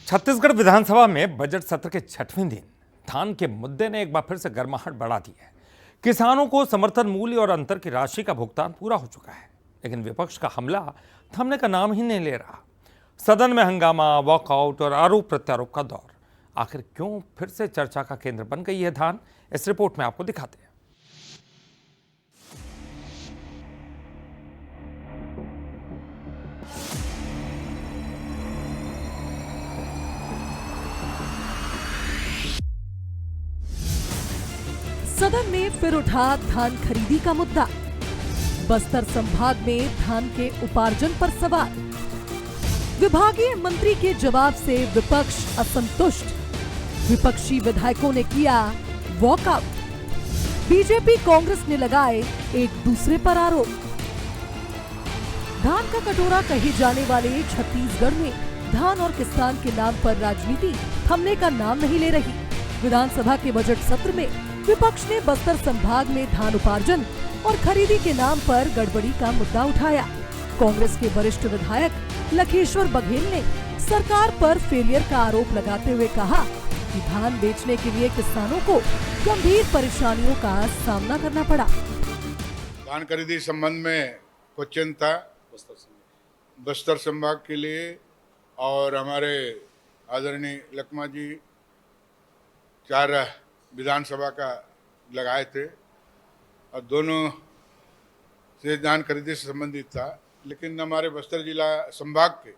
छत्तीसगढ़ विधानसभा में बजट सत्र के 6वें दिन धान के मुद्दे ने एक बार फिर से गर्माहट बढ़ा दी है। किसानों को समर्थन मूल्य और अंतर की राशि का भुगतान पूरा हो चुका है, लेकिन विपक्ष का हमला थमने का नाम ही नहीं ले रहा। सदन में हंगामा, वॉकआउट और आरोप प्रत्यारोप का दौर। आखिर क्यों फिर से चर्चा का केंद्र बन गई है धान, इस रिपोर्ट में आपको दिखाते हैं। सदन में फिर उठा धान खरीदी का मुद्दा। बस्तर संभाग में धान के उपार्जन पर सवाल। विभागीय मंत्री के जवाब से विपक्ष असंतुष्ट। विपक्षी विधायकों ने किया वॉकआउट। बीजेपी कांग्रेस ने लगाए एक दूसरे पर आरोप। धान का कटोरा कहे जाने वाले छत्तीसगढ़ में धान और किसान के नाम पर राजनीति थमने का नाम नहीं ले रही। विधानसभा के बजट सत्र में विपक्ष ने बस्तर संभाग में धान उपार्जन और खरीदी के नाम पर गड़बड़ी का मुद्दा उठाया। कांग्रेस के वरिष्ठ विधायक लखेश्वर बघेल ने सरकार पर फेलियर का आरोप लगाते हुए कहा कि धान बेचने के लिए किसानों को गंभीर परेशानियों का सामना करना पड़ा। धान खरीदी संबंध में क्वेश्चन था बस्तर संभाग के लिए, और हमारे आदरणीय लखमा जी 4 विधानसभा का लगाए थे और दोनों से धान खरीदी से संबंधित था। लेकिन हमारे बस्तर जिला संभाग के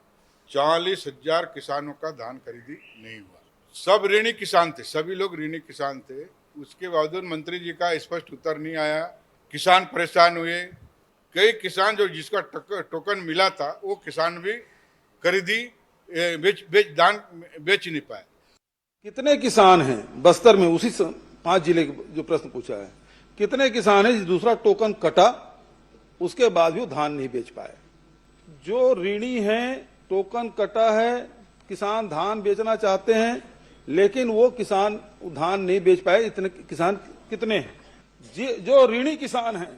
40,000 किसानों का धान खरीदी नहीं हुआ। सब ऋणी किसान थे, सभी लोग ऋणी किसान थे। उसके बावजूद मंत्री जी का स्पष्ट उत्तर नहीं आया। किसान परेशान हुए। कई किसान जो जिसका टोकन मिला था वो किसान भी खरीदी धान बेच नहीं पाए। कितने किसान हैं बस्तर में, उसी 5 जिले के जो प्रश्न पूछा है, कितने किसान हैं दूसरा टोकन कटा उसके बाद भी वो धान नहीं बेच पाए। जो ऋणी हैं, टोकन कटा है, किसान धान बेचना चाहते हैं लेकिन वो किसान धान नहीं बेच पाए। इतने किसान कितने हैं? जो ऋणी किसान हैं,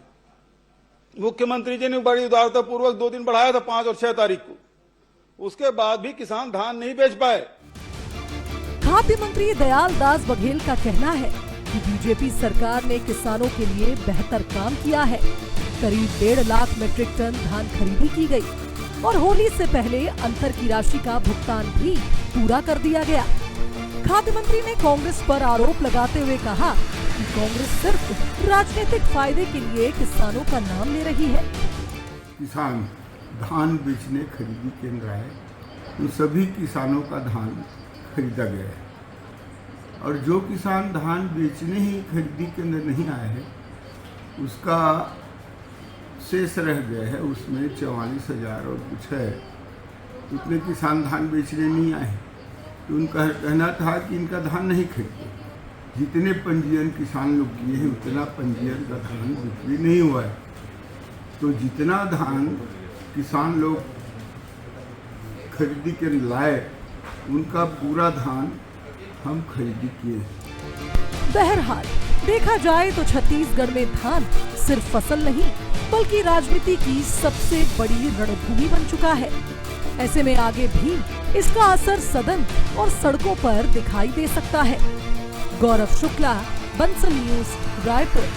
मुख्यमंत्री जी ने बड़ी उदारता पूर्वक 2 दिन बढ़ाया था, 5 और 6 तारीख को, उसके बाद भी किसान धान नहीं बेच पाए। खाद्य मंत्री दयाल दास बघेल का कहना है कि बीजेपी सरकार ने किसानों के लिए बेहतर काम किया है। करीब 1.5 लाख मीट्रिक टन धान खरीदी की गई और होली से पहले अंतर की राशि का भुगतान भी पूरा कर दिया गया। खाद्य मंत्री ने कांग्रेस पर आरोप लगाते हुए कहा कि कांग्रेस सिर्फ राजनीतिक फायदे के लिए किसानों का नाम ले रही है। किसान धान बेचने खरीदी केंद्र आए, उन सभी किसानों का धान खरीदा गया है और जो किसान धान बेचने ही खरीदी केंद्र नहीं आए हैं उसका शेष रह गया है। उसमें 44,000 और कुछ है, उतने किसान धान बेचने नहीं आए। तो उनका कहना था कि इनका धान नहीं खरीदे। जितने पंजीयन किसान लोग किए हैं उतना पंजीयन का धान बिक्री नहीं हुआ है। तो जितना धान किसान लोग खरीदी के लाए उनका पूरा धान हम खरीदी किए। बहरहाल देखा जाए तो छत्तीसगढ़ में धान सिर्फ फसल नहीं बल्कि राजनीति की सबसे बड़ी रणभूमि बन चुका है। ऐसे में आगे भी इसका असर सदन और सड़कों पर दिखाई दे सकता है। गौरव शुक्ला, बंसल न्यूज, रायपुर।